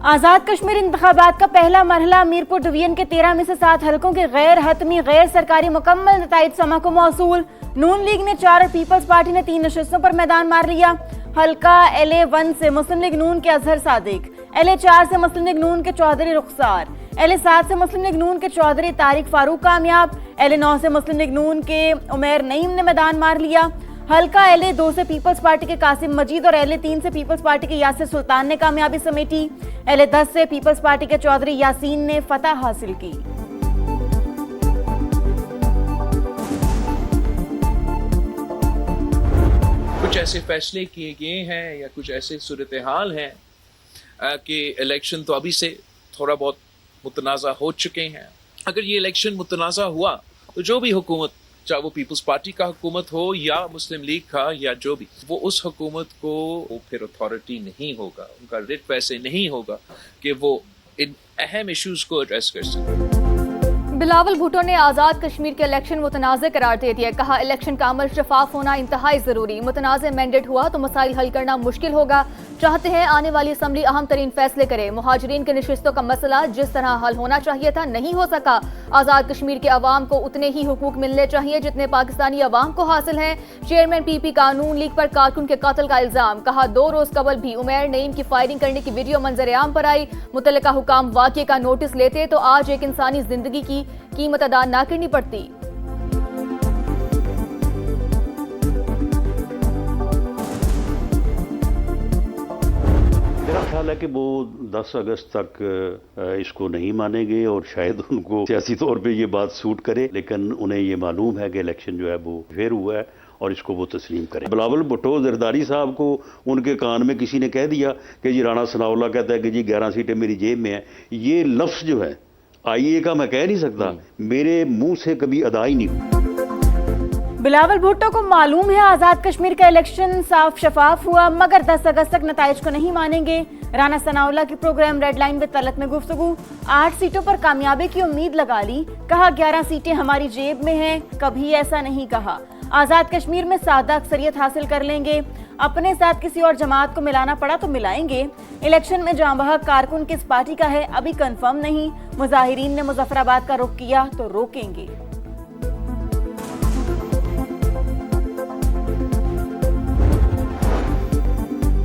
आजाद कश्मीर इंतखाबात का पहला मरहला मीरपुर डिवीजन के 13 में से 7 हलकों के गैर हतमी गैर सरकारी मुकम्मल नताइज समा को मौसूल। नून लीग ने 4 और पीपल्स पार्टी ने 3 नशिस्तों पर मैदान मार लिया। हल्का LA1 से मुस्लिम लीग नून के अजहर सादिक, LA4 से मुस्लिम लीग नून के चौधरी रुखसार, LA7 से मुस्लिम लीग नून के चौधरी तारिक फारूक कामयाब, LA9 से मुस्लिम लीग नून के उमैर नईम ने मैदान मार लिया। हल्का LA2 से पीपल्स पार्टी के कासिम मजीद और LA3 से पीपल्स पार्टी के यासिर सुल्तान ने कामयाबी समेटी। LA10 से पीपल्स पार्टी के चौधरी यासीन ने फतह हासिल की। कुछ ऐसे फैसले किए गए हैं या कुछ ऐसे सूरत हाल हैं कि इलेक्शन तो अभी से थोड़ा बहुत मुतनाज़ा हो चुके हैं। अगर ये इलेक्शन मुतनाज़ा हुआ तो जो भी हुकूमत, चाहे वो पीपल्स पार्टी का हुकूमत हो या मुस्लिम लीग का या जो भी, वो उस हुकूमत को वो फिर अथॉरिटी नहीं होगा, उनका रिट वैसे नहीं होगा कि वो इन अहम इश्यूज को एड्रेस कर सके। बिलावल भुट्टो ने आज़ाद कश्मीर के इलेक्शन मुतनाज़ करार दे दिया। कहा इलेक्शन का अमल शफाफ होना इंतहाई ज़रूरी, मुतनाज़ मैंडेट हुआ तो मसाइल हल करना मुश्किल होगा। चाहते हैं आने वाली असम्बली अहम तरीन फैसले करे। मुहाजिरीन के नशिस्तों का मसला जिस तरह हल होना चाहिए था नहीं हो सका। आज़ाद कश्मीर के अवाम को उतने ही हुकूक मिलने चाहिए जितने पाकिस्तानी अवाम को हासिल हैं। चेयरमैन PP कानून लीग पर कारकुन के कत्ल का इल्जाम। कहा 2 रोज कबल भी उमैर नईम की फायरिंग करने की वीडियो मंजर आम पर आई। मुतल्लिका हुकाम वाक़े का नोटिस लेते तो आज एक इंसानी जिंदगी की कीमत अदा ना करनी पड़ती। मेरा ख्याल है कि वो 10 अगस्त तक इसको नहीं मानेंगे और शायद उनको सियासी तौर पे ये बात सूट करे, लेकिन उन्हें ये मालूम है कि इलेक्शन जो है वो फेयर हुआ है और इसको वो तस्लीम करें। बिलावल भुट्टो जरदारी साहब को उनके कान में किसी ने कह दिया कि जी राणा सनाउल्लाह कहता है कि जी 11 सीटें मेरी जेब में हैं। ये लफ्ज़ जो है IA का मैं कह नहीं सकता, मेरे मुंह से कभी अदा ही नहीं हुआ। बिलावल भुट्टो को मालूम है आजाद कश्मीर का इलेक्शन साफ शफाफ हुआ, मगर 10 अगस्त तक नताइज को नहीं मानेंगे। राना सनाउल्लाह की प्रोग्राम रेड लाइन में तलत में गुफ्तगू। 8 सीटों पर कामयाबी की उम्मीद लगा ली। कहा 11 सीटें हमारी जेब में हैं, कभी ऐसा नहीं कहा। आजाद कश्मीर में सादा अक्सरियत हासिल कर लेंगे। अपने साथ किसी और जमात को मिलाना पड़ा तो मिलाएंगे। इलेक्शन में जांबहक कारकुन किस पार्टी का है अभी कंफर्म नहीं। मुजाहिरीन ने मुजफ्फराबाद का रुख किया तो रोकेंगे।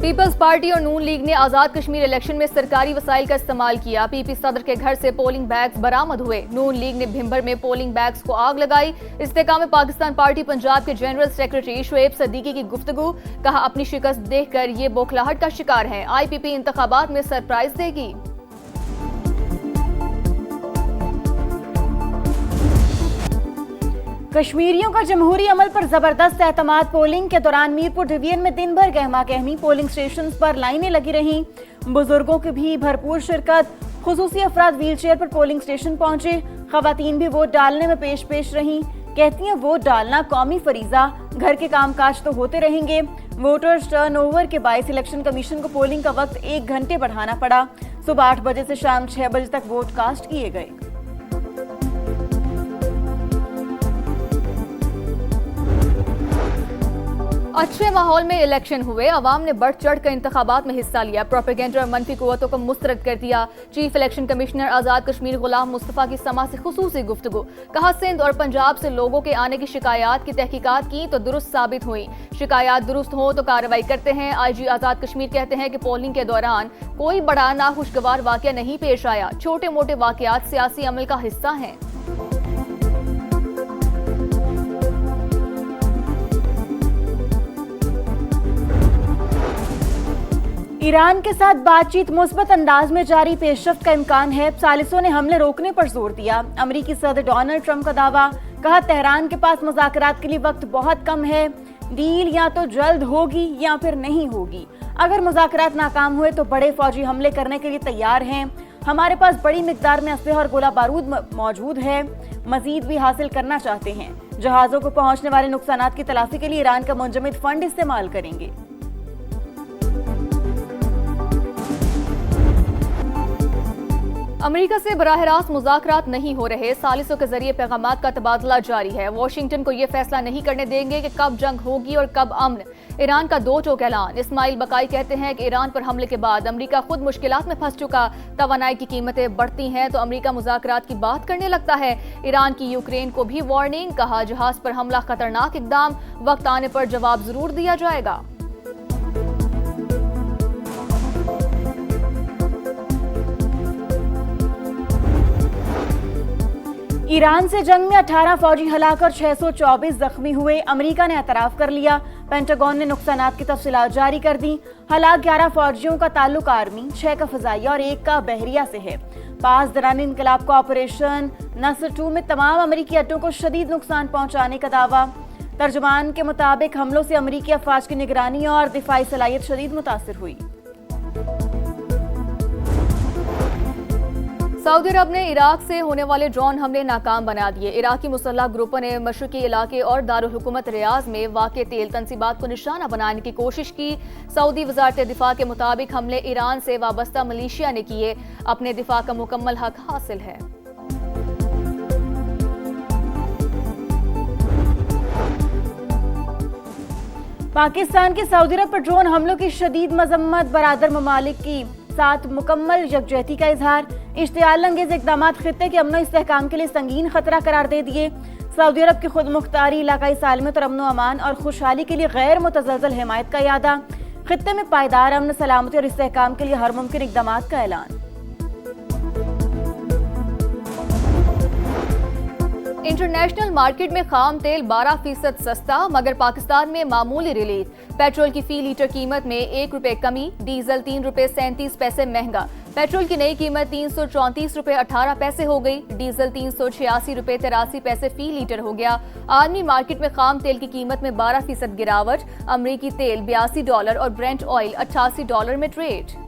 पीपल्स पार्टी और नून लीग ने आज़ाद कश्मीर इलेक्शन में सरकारी वसाइल का इस्तेमाल किया। PP सदर के घर से पोलिंग बैग्स बरामद हुए। नून लीग ने भिंबर में पोलिंग बैग्स को आग लगाई। इस्तेकाम पाकिस्तान पार्टी पंजाब के जनरल सेक्रेटरी शुएब सदीकी की गुफ्तगू। कहा अपनी शिकस्त देखकर ये बौखलाहट का शिकार है। IPP इंतखाबात में सरप्राइज देगी। कश्मीरियों का जमहूरी अमल पर जबरदस्त एतमाद। पोलिंग के दौरान मीरपुर डिवीजन में दिन भर गहमा गहमी। पोलिंग स्टेशन पर लाइनें लगी रहीं। बुजुर्गों की भी भरपूर शिरकत। खुसूसी अफराद व्हील चेयर पर पोलिंग स्टेशन पहुंचे। खवातीन भी वोट डालने में पेश रहीं। कहती हैं वोट डालना कौमी फरीजा, घर के कामकाज तो होते रहेंगे। वोटर्स टर्नओवर के बायस इलेक्शन कमीशन को पोलिंग का वक्त 1 घंटे बढ़ाना पड़ा। सुबह 8 बजे से शाम 6 बजे तक वोट कास्ट किए गए। अच्छे माहौल में इलेक्शन हुए। अवाम ने बढ़ चढ़ कर इंतखाबात में हिस्सा लिया। प्रोपेगेंडा और मनफी कुव्वतों को मुस्तरद कर दिया। Chief election commissioner Azad Kashmir गुलाम मुस्तफ़ा की समा से खुसूसी गुफ्तगू। कहा सिंध और पंजाब से लोगों के आने की शिकायत की तहकीकात की तो दुरुस्त साबित हुई। शिकायत दुरुस्त हो तो कार्रवाई करते हैं। IG आज़ाद कश्मीर कहते हैं कि पोलिंग के दौरान कोई बड़ा नाखुशगवार वाकया नहीं पेश आया। छोटे मोटे वाकयात सियासी अमल का हिस्सा हैं। ईरान के साथ बातचीत मुस्बत अंदाज में जारी, पेशरफ्त का इम्कान है। सालिसों ने हमले रोकने पर जोर दिया। अमरीकी सदर डोनाल्ड ट्रंप का दावा। कहा तेहरान के पास मुज़ाकरात के लिए वक्त बहुत कम है। डील या तो जल्द होगी या फिर नहीं होगी। अगर मुज़ाकरात नाकाम हुए तो बड़े फौजी हमले करने के लिए तैयार हैं। हमारे पास बड़ी मिकदार में असलहा और गोला बारूद मौजूद है। मजीद भी हासिल करना चाहते हैं। जहाज़ों को पहुंचने वाले नुकसानात की तलाफी के लिए ईरान का मुंजमद फंड इस्तेमाल करेंगे। अमेरिका से बराह रास्त मुज़ाकरात नहीं हो रहे, सालिसों के जरिए पैगामात का तबादला जारी है। वाशिंगटन को यह फैसला नहीं करने देंगे कि कब जंग होगी और कब अमन। ईरान का दो टोक ऐलान। इस्माइल बकाई कहते हैं कि ईरान पर हमले के बाद अमेरिका खुद मुश्किलात में फंस चुका, तवानाई की कीमतें बढ़ती हैं तो अमेरिका मुज़ाकरात की बात करने लगता है। ईरान की यूक्रेन को भी वार्निंग, कहा जहाज पर हमला खतरनाक इकदाम, वक्त आने पर जवाब जरूर दिया जाएगा। ईरान से जंग में 18 फौजी हलाकर 624 जख्मी हुए, अमेरिका ने एतराफ कर लिया। पेंटागन ने नुकसानात की तफसीलात जारी कर दी। हलाक 11 फौजियों का ताल्लुक आर्मी, 6 का फजाइया और 1 का बहरिया से है। 5 दौरान इनकलाब का ऑपरेशन नसर 2 में तमाम अमेरिकी अड्डों को शदीद नुकसान पहुंचाने का दावा। तर्जुमान के मुताबिक हमलों से अमेरिकी अफवाज की निगरानी और दिफाई सलाहियत शदीद मुतासिर हुई। सऊदी अरब ने इराक से होने वाले ड्रोन हमले नाकाम बना दिए। इराकी मुसल्लह ग्रुपों ने मशरकी इलाके और दारुल हुकूमत रियाज में वाक़े तेल तंसीबात को निशाना बनाने की कोशिश की। सऊदी वजारत दिफा के मुताबिक हमले ईरान से वाबस्ता मलेशिया ने किए, अपने दिफा का मुकम्मल हक हासिल है। पाकिस्तान के सऊदी अरब पर ड्रोन हमलों की शदीद मजम्मत, बरादर ममालिक की साथ मुकम्मल यकजहती का इजहार। इश्तियाल अंगेज इकदाम खित्ते के अमन इस्तेहकाम के लिए संगीन खतरा करार दे दिए। सऊदी अरब की खुद मुख्तारी, इलाकाई सालमियत और अमन अमान और खुशहाली के लिए गैर मुतज़लज़ल हिमायत का इरादा। खित्ते में पायदार अमन, सलामती और इस्तेहकाम के लिए हर मुमकिन इकदाम का ऐलान। इंटरनेशनल मार्केट में खाम तेल 12% सस्ता, मगर पाकिस्तान में मामूली रिलीफ। पेट्रोल की फी लीटर कीमत में 1 रुपए कमी, डीजल 3 रुपए 37 पैसे महंगा। पेट्रोल की नई कीमत 334 रुपए 18 पैसे हो गई, डीजल 386 रुपए 83 पैसे फी लीटर हो गया। आलमी मार्केट में खाम तेल की कीमत में 12% गिरावट। अमरीकी तेल $82 और ब्रेंट ऑयल $88 में ट्रेड।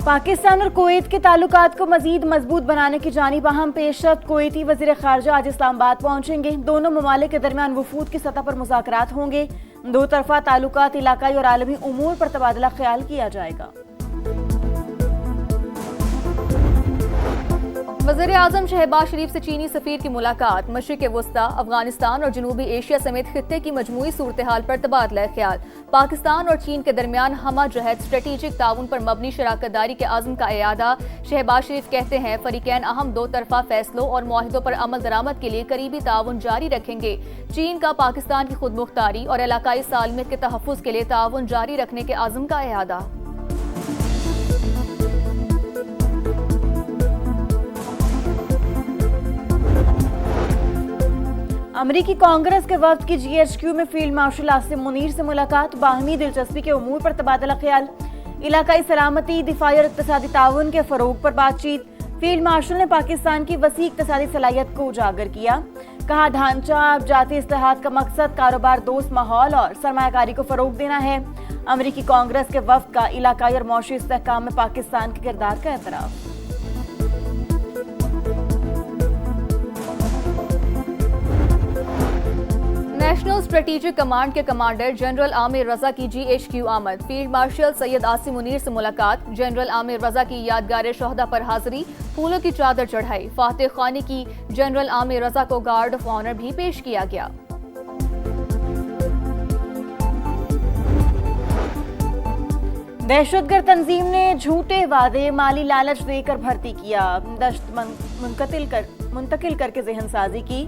पाकिस्तान और कुवैत के ताल्लुकात को मजीद मजबूत बनाने की जानिब अहम पेशरफ्त। कुवैती वज़ीर ख़ारजा आज इस्लामाबाद पहुंचेंगे। दोनों ममालिक के दरमियान वफूद की सतह पर मुज़ाकरात होंगे। दो तरफा ताल्लुकात, इलाकाई और आलमी उमूर पर तबादला ख्याल किया जाएगा। वज़ीर आज़म शहबाज शरीफ से चीनी सफ़ीर की मुलाकात। मशरिक़ वस्ता, अफगानिस्तान और जनूबी एशिया समेत खित्ते की मजमूई सूरत हाल पर तबादला ख्याल। पाकिस्तान और चीन के दरमियान हमा जहत स्ट्रेटेजिक ताउन पर मबनी शराकत दारी के आज़म का इयादा। शहबाज शरीफ कहते हैं फरीकैन अहम दो तरफा फैसलों और मुआहिदों पर अमल दरामद के लिए करीबी ताउन जारी रखेंगे। चीन का पाकिस्तान की खुद मुख्तारी और इलाकाई सालमियत के तहफ़्फ़ुज़ के लिए ताउन जारी रखने के आज़म का इयादा। अमरीकी कांग्रेस के वफ्द की GHQ में फील्ड मार्शल आसिम मुनीर से मुलाकात। बाहमी दिलचस्पी के उमूर पर तबादला ख्याल। इलाकाई सलामती, दिफाई और इक़्तिसादी ताउन के फ़रोग पर बातचीत। फील्ड मार्शल ने पाकिस्तान की वसी इक़्तिसादी सलाहियत को उजागर किया। कहा ढांचा जाती इस्तेहाद का मकसद कारोबार दोस्त माहौल और सरमायाकारी को फ़रोग देना है। अमरीकी कांग्रेस के वफ्द का इलाकाई और मौशी इस्तेहकाम में पाकिस्तान के किरदार का एतराफ़। नेशनल स्ट्रेटेजिक कमांड के कमांडर जनरल आमिर रजा की GHQ आमद। फील्ड मार्शल सैयद आसिम मुनीर से मुलाकात। जनरल आमिर रजा की यादगार शोहदा पर हाजिरी, फूलों की चादर चढ़ाई। फातेह खानी की जनरल आमिर रजा को गार्ड ऑफ ऑनर भी पेश किया गया। दहशतगर्द तंजीम ने झूठे वादे, माली लालच देकर भर्ती किया। दश्त मुंतकिल करके जहनसाजी की।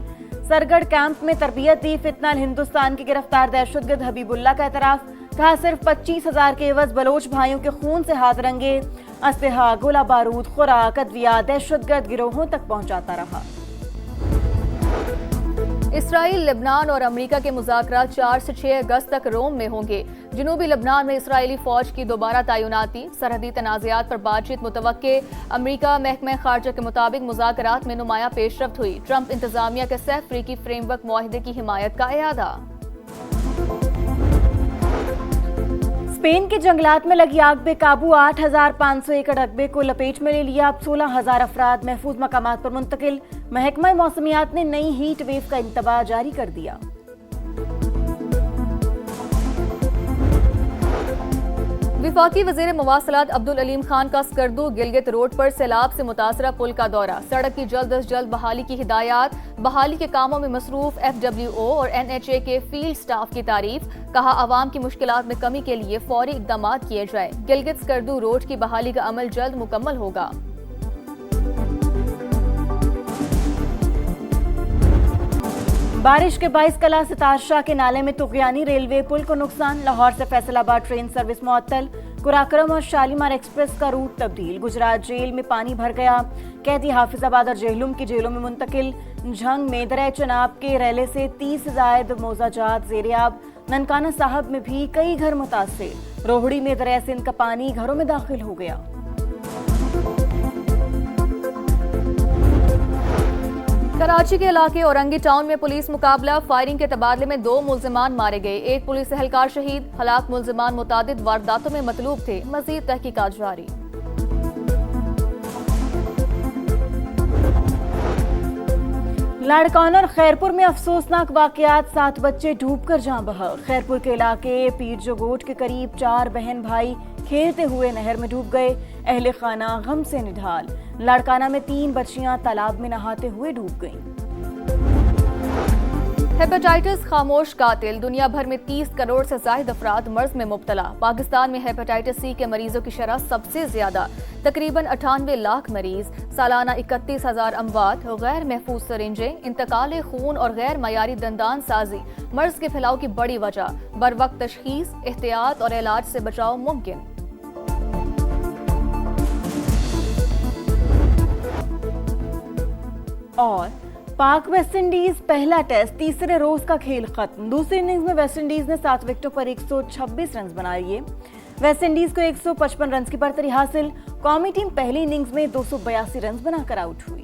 सरगढ़ कैंप में तरबियत दी। फितनाल हिंदुस्तान के गिरफ्तार दहशतगर्द हबीबुल्ला का एतराफ। कहा सिर्फ 25,000 के एवज बलोच भाइयों के खून से हाथ रंगे। अस्लहा, गोला बारूद, खुराक, अद्विया दहशतगर्द गिरोहों तक पहुंचाता रहा। इसराइल, लेबनान और अमेरिका के मुज़ाकरात 4 से 6 अगस्त तक रोम में होंगे। जनूबी लेबनान में इसराइली फौज की दोबारा तैनाती, सरहदी तनाज़ात पर बातचीत मुतवक्के। अमेरिका महकमा खारजा के मुताबिक मुज़ाकरात में नुमाया पेशरफ्त हुई। ट्रंप इंतजामिया के सैफ अफ्रीकी फ्रेमवर्क मुआहिदे की हिमायत का इरादा। स्पेन के जंगलात में लगी आग बेकाबू, 8,500 एकड़ रकबे को लपेट में ले लिया। अब 16,000 अफराद महफूज मकामात पर मुंतकिल। महकमा मौसमियात ने नई हीट वेव का इंतबाह जारी कर दिया। विफाकी वज़ीर मवासलात अब्दुल अलीम खान का स्कर्दू गिलगित रोड पर सैलाब से मुतासरा पुल का दौरा। सड़क की जल्द अज जल्द बहाली की हिदायत। बहाली के कामों में मसरूफ FWO और NHA के फील्ड स्टाफ की तारीफ। कहा आवाम की मुश्किलात में कमी के लिए फौरी इकदाम किए जाए। गिलगित स्कर्दू रोड की बहाली का अमल जल्द मुकम्मल होगा। बारिश के 22 कला सितारशाह के नाले में तुगयानी रेलवे पुल को नुकसान। लाहौर से फैसलाबाद ट्रेन सर्विस मुअत्तल। कुराक्रम और शालीमार एक्सप्रेस का रूट तब्दील। गुजरात जेल में पानी भर गया। कैदी हाफिजाबाद और जेहलुम की जेलों में मुंतकिल। झंग मेदरा चनाब के रैले से 30 से जायद मोजाजात ज़ेरियाब। ननकाना साहब में भी कई घर मुतासिर। रोहड़ी में दरिया सिंध का पानी घरों में दाखिल हो गया। कराची के इलाके औरंगी टाउन में पुलिस मुकाबला। फायरिंग के तबादले में 2 मुल्जिमान मारे गए। एक पुलिस एहलकार शहीद। हलाक मुल्जिमान मुतादिद वारदातों में मतलूब थे। मजीद तहकीकात जारी। लाड़काना और खैरपुर में अफसोसनाक वाकयात। 7 बच्चे डूबकर जान बहा। खैरपुर के इलाके पीर जोगोट के करीब 4 बहन भाई खेलते हुए नहर में डूब गए। अहले खाना गम से निढाल। लाड़काना में 3 बच्चियां तालाब में नहाते हुए डूब गईं। हेपेटाइटिस खामोश कातिल। दुनिया भर में 30 करोड़ से ज्यादा अफराद मर्ज में मुब्तला। पाकिस्तान में हेपेटाइटिस C के मरीजों की शरह सबसे ज्यादा, तकरीबन 98 लाख मरीज। सालाना 31,000 अमवात। गैर महफूज सरिंजें, इंतकाल खून और गैर मयारी दंदान साजी मर्ज के फैलाव की बड़ी वजह। बर वक्त तशखीस, एहतियात और इलाज से बचाव मुमकिन। और पाक वेस्टइंडीज पहला टेस्ट तीसरे रोज का खेल खत्म। दूसरी इनिंग्स में वेस्टइंडीज ने 7 विकेटों पर 126 रन बना लिए। वेस्टइंडीज को 155 रन की बढ़तरी हासिल। कौमी टीम पहली इनिंग्स में 282 रन बनाकर आउट हुई।